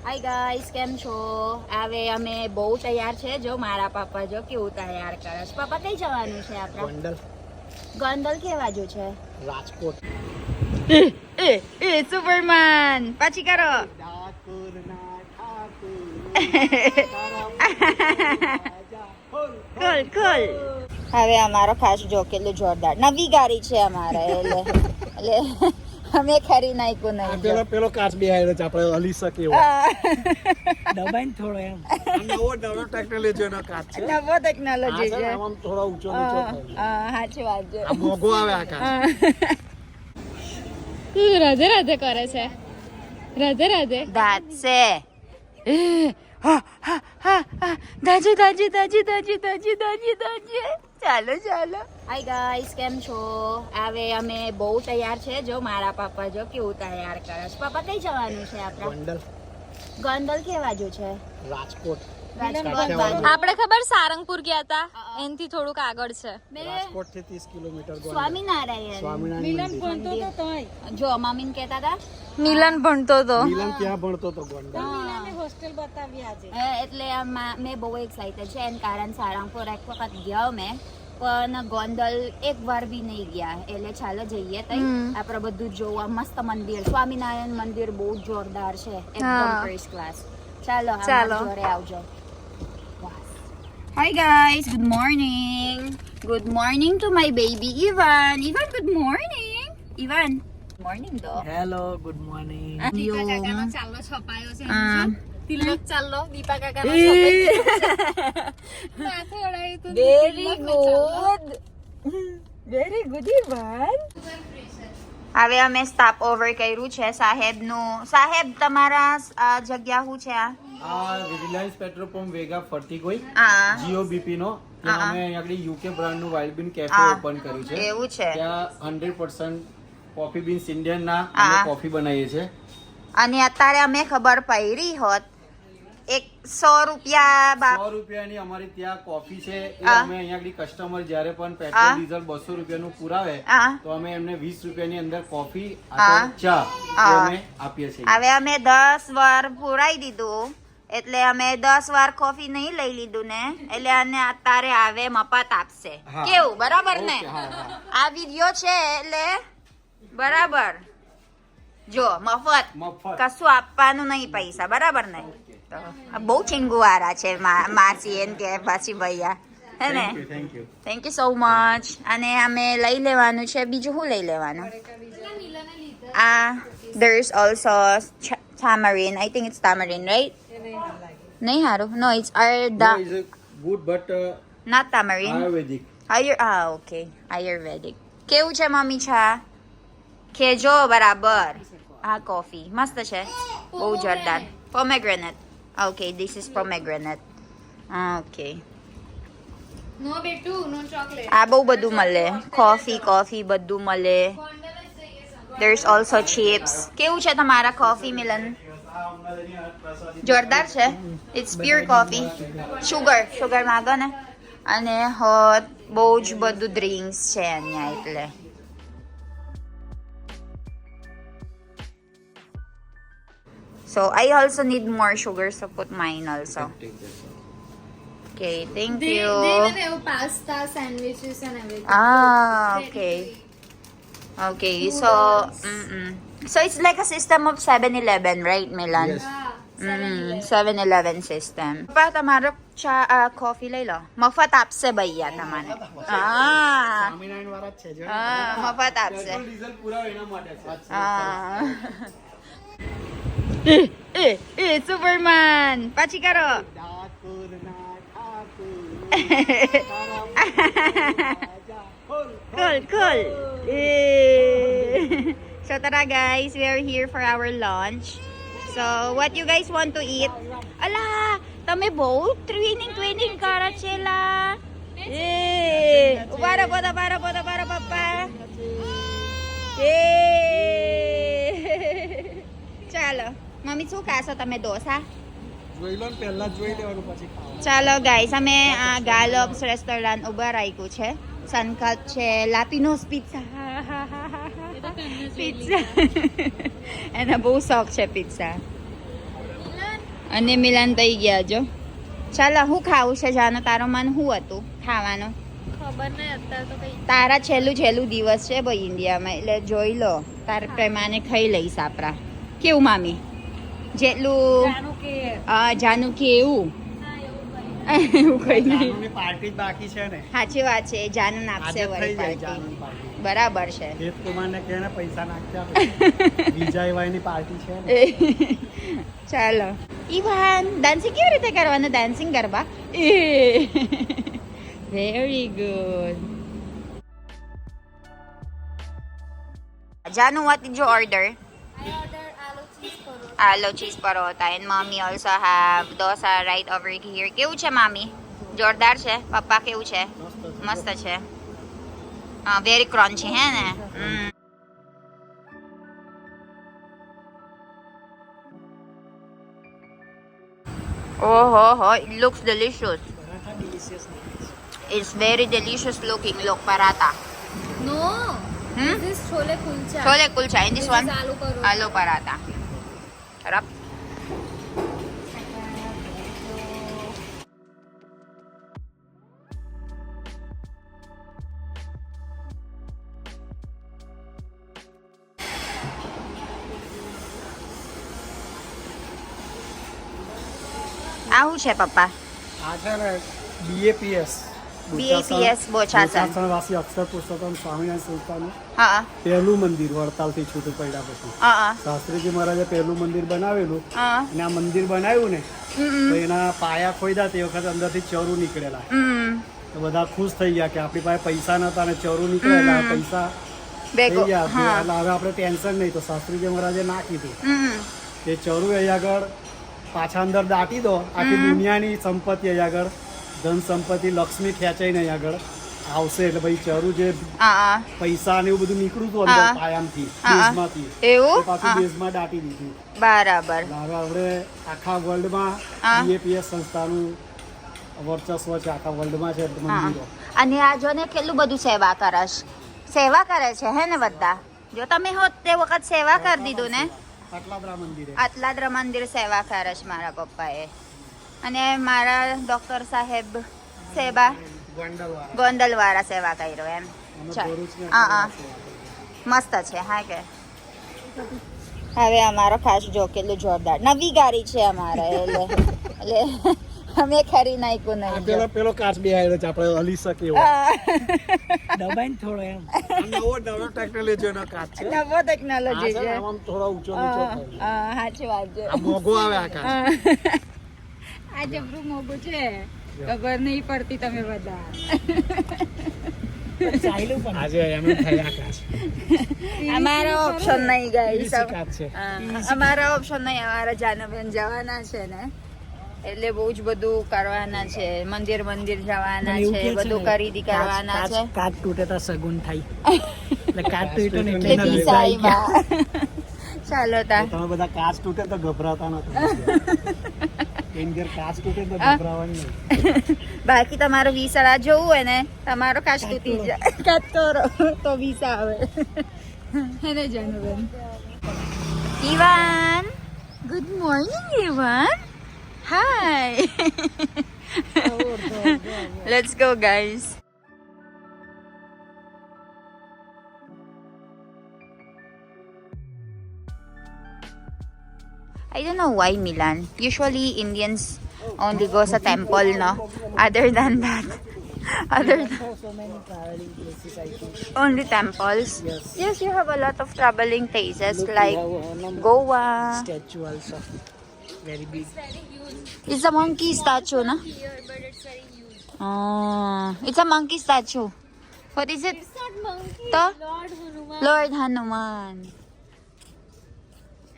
Hi guys, કેમ છો? હવે અમે બહુ તૈયાર છે. જો મારા પાપા જો કેવું તૈયાર કરે છે. પાપા કઈ જવાનું છે આપણે? ગોંડલ. ગોંડલ કે બાજુ છે? રાજકોટ. સુપરમેન પાછી કરો. ખોલ ખોલ. હવે અમારો ખાસ જો કેટલું જોરદાર નવી ગાડી છે અમારે એટલે અમે ખરી નાખ્યું નહીં. પેલો કાચ બેહાડ્યો છે આપણે હલી શકે એવો. દબાઈને થોડો એમ. નવો ટેકનોલોજીનો કાચ છે. નવો ટેકનોલોજી છે. આમ થોડો ઊંચો નીચો થાય. સાચી વાત છે. આ મોગો આવે આ કાચ. રાધે રાધે કરે છે. રાધે રાધે. દાંતસે દાજી દાજી દાજી દાજી દાજી દાજી દાજી. ચાલો ચાલો. હાય ગાઈસ, કેમ છો? હવે અમે બહુ તૈયાર છે. જો મારા પાપા જો કેવું તૈયાર કરે છે. પાપા કઈ જવાનું છે આપણે? ગોંડલ. ગોંડલ કે બાજુ છે? રાજકોટ. રાજકોટ બાજુ. આપણે ખબર સારંગપુર ગયા હતા એનથી થોડુંક આગળ છે. રાજકોટ થી 30 કિલોમીટર ગોંડલ. સ્વામિનારાયણ. સ્વામિનારાયણ મંદિર. જો મમ્મીને કહેતા હતા મિલન ભણતો તો. મિલન ત્યાં ભણતો તો ગોંડલ. એટલે મેં બહુ એક્સાઇટેડ છે એના કારણ સારંગપુર એક વખત ગયો મેં, પણ ગોંડલ એક વાર બી નહીં ગયા. એટલે ચાલો જઈએ તઈ આપણે બધું જોવા. મસ્ત મંદિર, સ્વામિનારાયણ મંદિર બહુ જોરદાર છે, એકદમ ફર્સ્ટ ક્લાસ. ચાલો અમારા જોડે આવજો. Hi guys, good morning. Good morning to my baby Ivan. Ivan, good morning. Ivan, good morning do. Hello, good morning. Deepa કાકાનો ચાલ્લો છપાયો છે. Ah. તિલક ચાલ્લો દીપા કાકાનો છપાયો. માથે ઓળાયું તો Very good. Very good, Ivan. હવે અમે સ્ટોપ ઓવર કર્યું છે સાહેબનું. સાહેબ, તમારા જગ્યા શું છે આ? આ રિલાયન્સ પેટ્રોલ પંપ વેગા ફરતી કોઈ હા, જીઓબીપી નો ત્યાં અમે અહીંયા આગળ યુકે બ્રાન્ડ નું વાઇલ્ડ બીન કેફે હા. ઓપન કર્યું છે. એવું છે. ત્યાં 100% કોફી બીન્સ ઇન્ડિયન ના હા. અમે કોફી બનાવીએ છીએ. અને અત્યારે અમે ખબર પડી હોત 100 રૂપિયા 100 રૂપિયાની અમારી ત્યાં કોફી છે એ હા. અમે અહીંયા આગળ કસ્ટમર જ્યારે પણ હા. પેટ્રોલ ડીઝલ 200 રૂપિયાનું પુરાવે હા. તો અમે એમને 20 રૂપિયાની અંદર કોફી હા. અથવા ચા એ હા. અમે આપીએ છીએ. હવે અમે 10 વાર પુરાઈ દીધું, એટલે અમે 10 વાર કોફી નહીં લઈ લીધું ને, એટલે આને અત્યારે આવે મફત આપશે. હા. કેવું, બરાબર ને? ઓકે, હા, હા. આ વિડિયો છે એટલે બરાબર. જો મફત મફત. કશું આપવાનું નહીં પૈસા, બરાબર ને? તો આ બહુ ચીંગુવાળા છે માસી એમ કે પાછી ભૈયા, હે ને? Thank you. Thank you so much. અને અમે લઈ લેવાનું છે. બીજું શું લઈ લેવાનું? there is also tamarind. I think it's tamarind, right? નહીં હારું. No, it's good but not tamarind. Ayurvedic. Okay. Ayurvedic. કેવું છે મમ્મી છા? ખેજો બરાબર. આ કોફી મસ્ત છે, બહુ જોરદાર. Pomegranate. Okay, this is pomegranate. Okay. No બેટુ નો ચોકલેટ. આ બહુ બધું મળે. કોફી બધું મળે. There's also chips. કેવું છે તમારા કોફી મિલન? જોરદાર છે. It's pure coffee. sugar માંગો ને. અને હોટ બહુ જ બધું ડ્રિંક્સ છે અહીંયા એટલે. So I also need more sugar, so put mine also. Okay, thank you. Pasta sandwiches and everything. Okay. Okay, so it's like a system of 7-Eleven, right, Milan? Yes. 7-Eleven system. પપ્પા, તમારો coffee લઈ લો. મફત આપશે ભૈયા તમને. સ્વામિનારાયણ વાળા જ છે જો. મફત આપશે. પેટ્રોલ ડીઝલ પુરાવે એના માટે છે. સુપરમેન પાછી કરો. Cool. So tara guys, we are here for our lunch. So what you guys want to eat? Ala, તમે બહુ ટ્વિનિંગ કરો છે લા. Para papa. ચાલો મમ્મી, શું ખાશો તમે? ડોસા? જોઈ લો ને, પહેલા જોઈ લેવાનું પછી ખાવાનું. ચાલો ગાઈસ, અમે આ ગાલોબ્સ રેસ્ટોરન્ટ ઉભા રાખ્યું છે. સનકટ છે, લાપિનોસ પિઝા. એને બહુ શોખ છે પિઝા. અને મિલાન થઈ ગયા જો. ચાલો હું ખાવું છે જાનો, તારો મન શું હતું ખાવાનું? ખબર નહીં અત્યારે તો કઈ તારા છેલ્લું દિવસ છે ભાઈ ઇન્ડિયામાં, એટલે જોઈ લો તાર પ્રમાણે ખાઈ લઈશ આપણા. કેવું મામી? જેટલું જાણું કે જાનું કે એવું હા એવું એવું કઈ નહીં. જાનુની પાર્ટી જ બાકી છે ને. સાચી વાત છે, જાનું નાખશે આજે થઈ વળી જાય પાર્ટી. જાનુની પાર્ટી. બરાબર છે. હેતકુમારને કહે ને પૈસા નાખતા વિજયભાઈની પાર્ટી છે ને. ચાલો ઈવાન, ડાન્સિંગ કેવી રીતે કરવાનું? ડાન્સિંગ ગરબા એ વેરી ગુડ. જાનું, what did you order? I order aloo cheese parota. Aloo cheese parota and mommy also have dosa right over here. કેવું છે મામી? જોરદાર છે. પપ્પા કેવું છે? મસ્ત છે. વેરી ક્રન્ચી હે ને? ઓહો હો, it looks delicious. It's very delicious looking. Look, paratha. No, this is chole kulcha. Chole kulcha. And this This one? is aloo parota. Aloo paratha. Sarap. આવું છે પપ્પા? આ છે ને BAPS BAPS બોચાસન. બોચાસનવાસી અક્ષર પુરુષોત્તમ સ્વામિનારાયણ સંસ્થાનું હા પહેલું મંદિર વડતાલથી છૂટું પડ્યા પછી હા શાસ્ત્રીજી મહારાજે પહેલું મંદિર બનાવેલું. હા અને આ મંદિર બનાવ્યું ને તો એના પાયા ખોદ્યા તે વખત અંદરથી ચરુ નીકળેલા. તો બધા ખુશ થઈ ગયા કે આપણી પાસે પૈસા નતા અને ચરુ નીકળેલા, પૈસા થઈ ગયા. એટલે હવે આપણે ટેન્શન નહીં. તો શાસ્ત્રીજી મહારાજે ના કીધું કે ચરુ અહીં આગળ પાછા અંદર દાટી દો, આખી દુનિયાની સંપત્તિ અહીં આગળ, ધન સંપત્તિ લક્ષ્મી ખેંચાઈને અહીં આગળ આવશે. એટલે ભાઈ ચરુ જે પૈસા ને એવું બધું નીકળ્યું હતું અંદર પાયામાંથી, દેશમાંથી, એવું એ પાછું દેશમાં દાટી દીધું. બરાબર. હવે આપણે આખા વર્લ્ડમાં BAPS સંસ્થાનું વર્ચસ્વ છે, આખા વર્લ્ડમાં છે મંદિરો. અને આ જો ને કેટલું બધું સેવા કરશ, સેવા કરે છે હે ને બધા. જો તમે હોત તે વખત સેવા કરી દીધું ને. આટલાદરા મંદિરે આટલાદરા મંદિર સેવા કરે છે મારા પપ્પાએ. અને મારા ડોક્ટર સાહેબ સેવા ગોંડલવાળા. ગોંડલ વાળા સેવા કર્યો એમ. અમે ચાલ. ભરૂચને હા મસ્ત છે. હા કે હવે અમારો ખાસ જો કેટલું જોરદાર નવી ગાડી છે અમારે, એટલે અમે ખરી નાખ્યું આ નહીં. પેલો કાચ બેહાડ્યો છે, આપણે હલી શકીએ એવો. દબાઈને થોડો એમ. નવો ટેકનોલોજીનો કાચ છે. નવો ટેકનોલોજી આ છે ને છે. આમ થોડો ઊંચો નીચો થાય. સાચી વાત છે. આ મોંઘો આવે આ કાચ. આ જબરું મોગું છે, ખબર નહીં પડતી તમે બધા. આજે એમ થાય આ કાચ. અમારો ઓપ્શન નહીં ગાઈસ. PVC કાચ છે. અમારો ઓપ્શન નહીં. અમારા જાનબેન જવાના છે ને, એટલે બહુ જ બધું કરવાના છે. મંદિર જવાના છે, બધું ખરીદી કરવાના છે. કાચ તૂટે તો સગુન થાય. એટલે કાચ તૂટે ને એટલે દિશાઈમાં. ચાલો તા. તમે બધા કાચ તૂટે તો ગભરાતા નથી. એમ ઘેર કાચ તૂટે તો ગભરાવાનું નહીં. બાકી તમારો વિસા જોવું હોય ને, તમારો કાચ તૂટી જાય, કાચ તો વિસા આવે. હેને જાનુબેન? Ivan, good morning Ivan. Hi. Let's go guys. I don't know why Milan. Usually Indians only go sa temple, no? Other than that, So many traveling places I think. only temples. Yes, you have a lot of traveling places like Goa. Statue also. Very big. It's a monkey statue, no? Here, but it's very huge. Oh, it's a monkey statue. What is it? It's not monkey. To? Lord Hanuman. Lord Hanuman.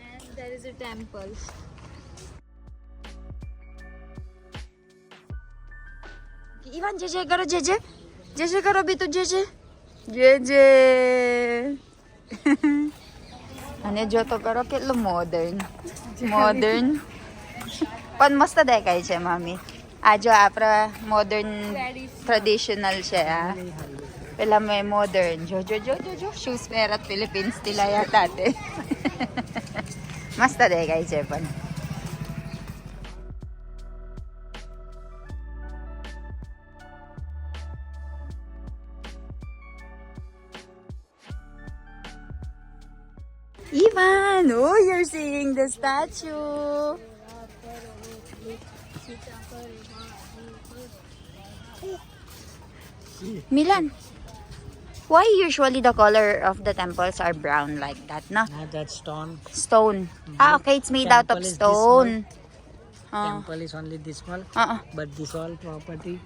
And there is a temple. Ivan, JJ karo, JJ. JJ karo bitu, JJ. JJ. અને જો તો કરો કેટલું modern પણ મસ્ત દેખાય છે મામી. આ જો આપણા મોડર્ન ટ્રેડિશનલ છે. આ પેલા મેં મોડર્ન જો શૂઝ પહેરત ફિલિપિન્સ થી લાયા હતા તે. મસ્ત દેખાય છે પણ Ivan, oh, you're seeing the statue. Milan, why usually the color of the temples are brown like that, no? That's stone. Stone. Ah, okay, it's made out of Temple is this stone. Temple is only this small, but this all property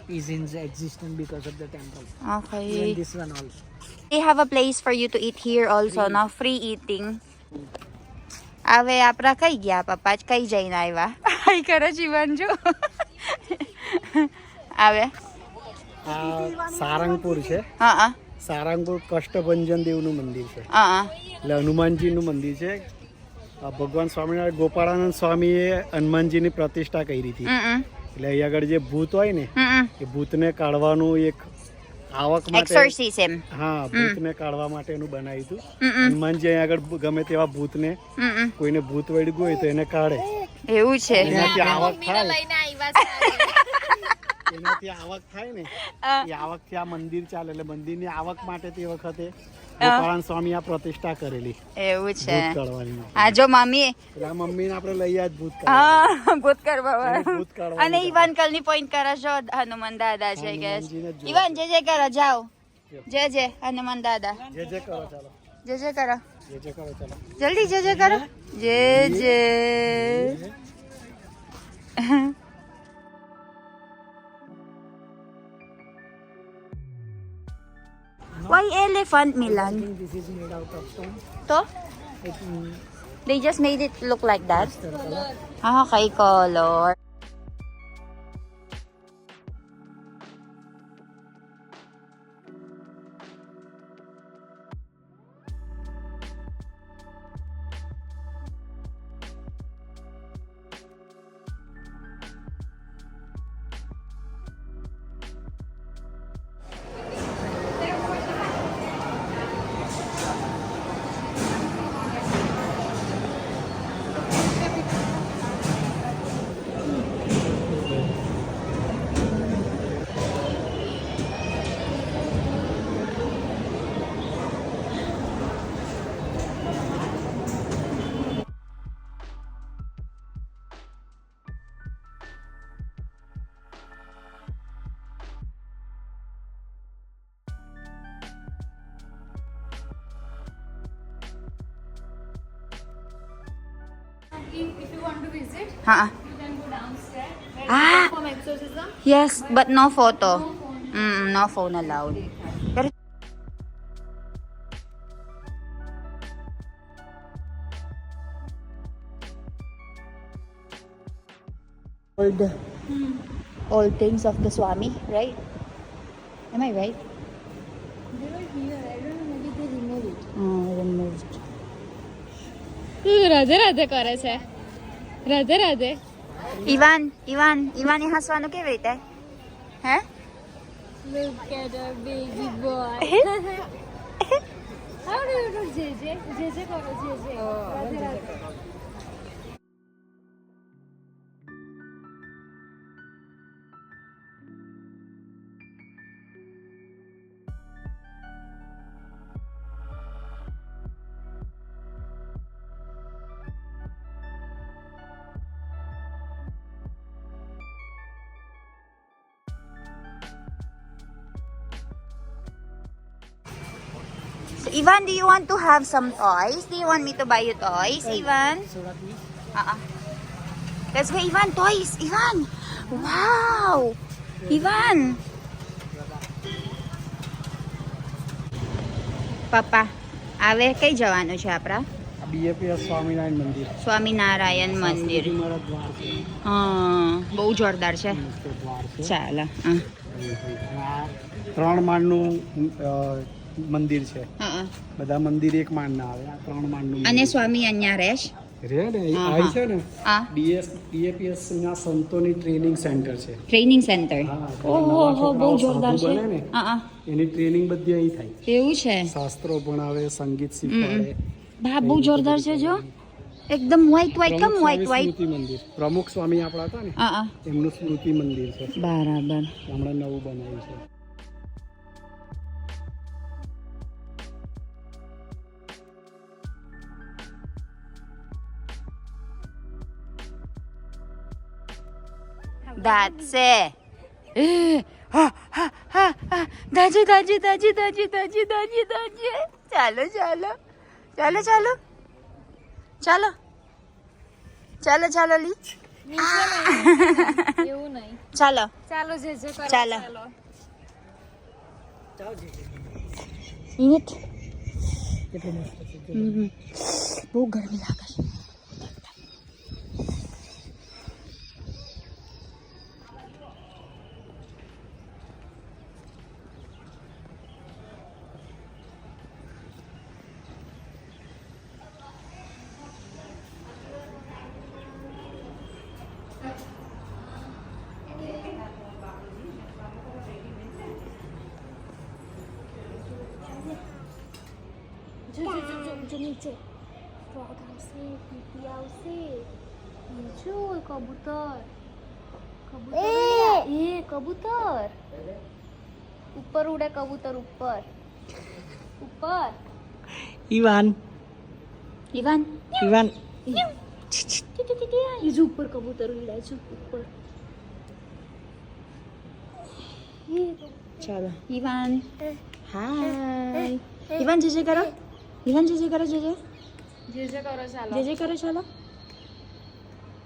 is in existence because of the temple. Okay. Even this one also. They have a place for you to eat here also, no? Free eating. Ave આપરા કઈ ગયા પપ્પા કઈ જઈને આવ્યા હાય કરે જીવનજુ આવે સારંગપુર છે. સારંગપુર કષ્ટભંજન દેવનું મંદિર છે. એટલે હનુમાનજીનું મંદિર છે. ભગવાન સ્વામિનારાયણ ગોપાળાનંદ સ્વામીએ હનુમાનજીની પ્રતિષ્ઠા કરી હતી. એટલે અહીં આગળ જે ભૂત હોય ને એ ભૂતને કાઢવાનું એક આવક માટે એક્સોર્સિઝમ. હા, ભૂતને કાઢવા માટેનું બનાવ્યું હતું. હનુમાનજી અહીં આગળ ગમે તેવા ભૂતને કોઈને ભૂત વળગ્યું હોય તો એને કાઢે. એવું છે. એનાથી આવક થાય. લઈને આવ્યા છે એનાથી આવક થાય ને એ આવકથી આ મંદિર ચાલે. એટલે મંદિરની આવક માટે તે વખતે ગોપાળાનંદ સ્વામી આ પ્રતિષ્ઠા કરેલી એવું છે. ભૂત કાઢવાની. આ જો મમ્મી એટલે આ મમ્મીને આપણે લઈ આજ ભૂત ભૂત કરવા ભૂત કાઢવા. અને ઈવાન કલની પોઈન્ટ કરે છો હનુમાન દાદા છે કે ઈવાન જે કરો જાઓ જે હનુમાન દાદા જે જે કરો ચાલો. જે કરો જે જે કરો ચાલો. જલ્દી જે કરો જે Why elephant, Milan? This is made out of stone. To? They just made it look like that? Ah, okay, color. If you want to visit, Ha. you can go downstairs. Ah, From exorcism. yes, but no photo. No phone allowed. Pero old things of the Swami, right? Am I right? They were here. I don't know. Maybe they remove it. Removed. Radhe Radhe કરે છે Radhe Radhe Ivan એ હસવાનું કેવી રીતે? હે? Look at our baby boy. How do you do JJ? JJ કરો JJ. Radhe Radhe. So, Ivan, do you want to have some toys? Do you want me to buy you toys, Ivan? Let's go, Ivan. Toys, Ivan. Wow, Ivan. Papa, આવે કઈ જવાનું છે આપણા? BAPS Swaminarayan મંદિર. સ્વામિનારાયણ મંદિર. મારા દ્વાર છે. બહુ જોરદાર છે. તે દ્વાર છે. ચાલો. આ 3 માળનું મંદિર છે. બધા મંદિર એક માળના આવે. આ 3 માળનું અને સ્વામી અહીંયા રહેશ? રે ને આ છે ને બીએપીએસ ના સંતોની ટ્રેનિંગ સેન્ટર છે. Training centre. ઓહો, બહુ જોરદાર છે. એની ટ્રેનિંગ બધી અહીં થાય. એવું છે? શાસ્ત્રો ભણાવે, સંગીત શીખવાડે. બા બહુ જોરદાર છે જો. એકદમ વ્હાઈટ કેમ વ્હાઈટ સ્મૃતિ મંદિર. પ્રમુખ સ્વામી આપણા હતા ને એમનું સ્મૃતિ મંદિર છે. બરાબર. હમણાં નવું બનાવ્યું છે. That's it. દાજી દાજી દાજી દાજી દાજી દાજી દાજી ચાલો ચાલો ચાલો ચાલો ચાલો ચાલો ચાલો લી એવું નહીં. ચાલો ચાલો જે જે કરો ચાલો. ચાલો. ઇનિટ કેટલું મસ્ત છે બહુ ગરમી લાગે છે. જો નીચે ફ્રોગ આવશે, પીપી આવશે, નીચે હોય કબૂતર. કબૂતર ઉપર ઉડે, કબૂતર ઉપર ઉપર. ઈવાન ઇવાન ઈવાન એ જો ઉપર કબૂતર ઉડે છે ઉપર. ચાલો ઇવાન હાય ઇવાન જે જે કરો ઇવાન જે જે કરો જે જે જે જે કરો ચાલો. જે જે કરો ચાલો.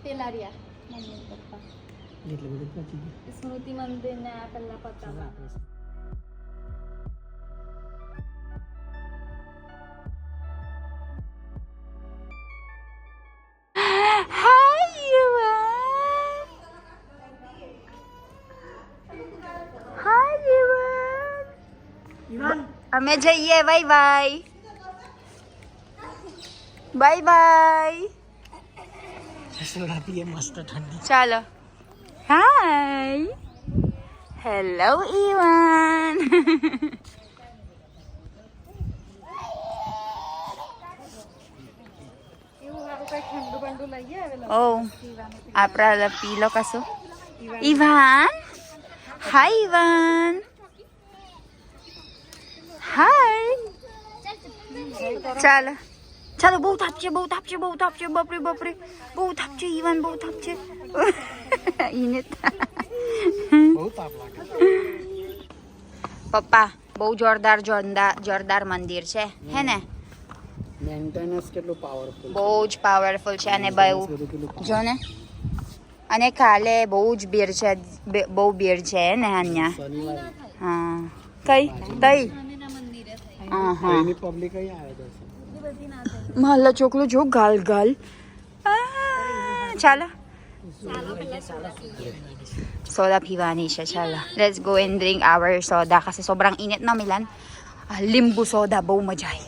પેલા રહ્યા મમ્મી પપ્પા એટલે બધું પહોંચી ગયું સ્મૃતિ મંદિર ને આ પેલા પતાવા. હાય ઇવાન અમે જઈએ. Bye bye bye bye. રસોડા પીએ મસ્ત ઠંડી ચાલો. Hi hello Ivan. એવું સારું કઈ ઠંડુ બંડુ લઈએ હવે ઓ આપણા પીલો કશું. ઇવાન હાય ઇવાન હાય. ચાલો ચાલો. બહુ તાપ છે બહુ તાપ છે બહુ તાપ છે. બાપરે બાપરે બહુ તાપ છે ઇવાન બહુ તાપ છે. ઈને બહુ તાપ લાગે પપ્પા બહુ જોરદાર મંદિર છે હે ને. મેન્ટેનન્સ કેટલું પાવરફુલ બહુ જ પાવરફુલ છે અને બહુ જો ને. અને કાલે બહુ જ ભીડ છે બહુ ભીડ છે ને અહીંયા. શનિવારે હા કઈ તઈ હા હા એની પબ્લિક અહીં આવે છે મહલ્લા ચોકલું જો ગાલ ગાલ. ચાલો soda pivani siya. Chala. Let's go and drink our soda kasi sobrang init na Milan. Limbu soda bau majay.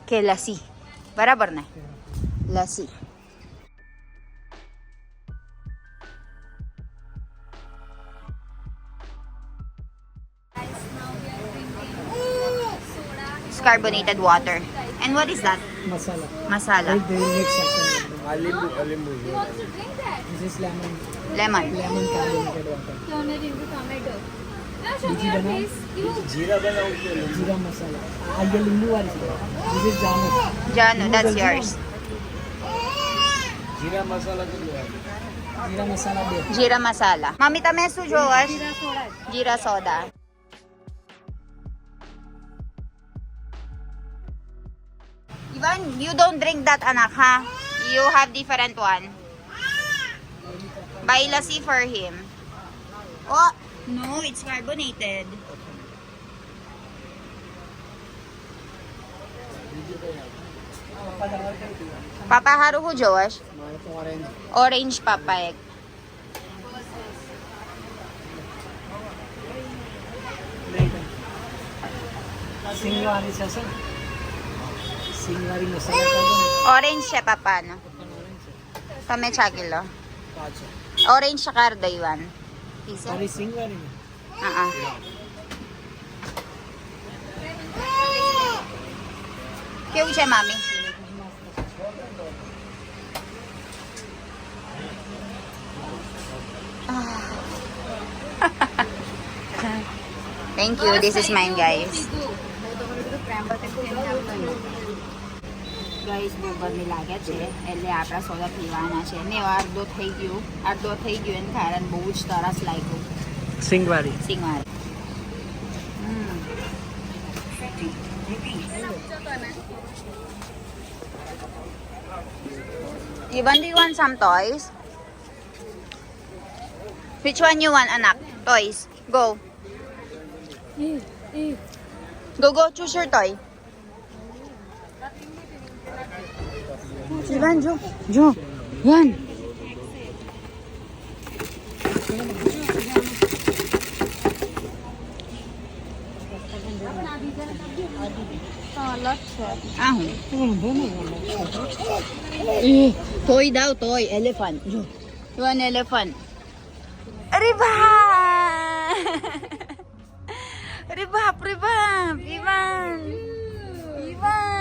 Ke lassi. Barabar na. Lassi. It's carbonated water. And what is that? Masala Masala. they mix it Alimbu. this is lemon Lemon. carbonated water tomato. બીજી બનાવો જીરા મસાલા આ જે લીંબુ વાળી છે this is jamun Jano, that's yours. જીરા મસાલા કેટલું આવે? જીરા મસાલા 2 Jira masala. Mami, તમે શું જોવસ? Jira soda. Ivan, you don't drink that, anak, ha? You have different one. Buy lassi for him. Oh, no, it's carbonated. Papa, haru ho jowas? મારે તો orange Orange papayag. સિંગવાળી છે sir સિંગવાળી મસાલા કરજો Orange siya, papa, no? Kami chagilo. પાછો Orange siya karda, Ivan. Piso? તારી સિંગવાળી ને કેવું છે મામી? Thank you. This is mine, guys. Guys બહુ ગરમી લાગે છે એટલે આપણા સોડા પીવાના છે ને અડધો થઈ ગયું એનું કારણ બહુ જ તરસ લાગ્યું સિંગવારી. સિંગવાર Even do you want some toys? Which one you want, anak? Toys. Go. Go. Choose your toy. Ivan, Jo. Yan. Toy daw, toy. Elephant. Jo. You want elephant? Ribab! Ribab! Ivan! Ribab!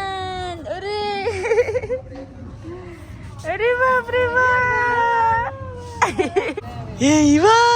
Hey, Ivan!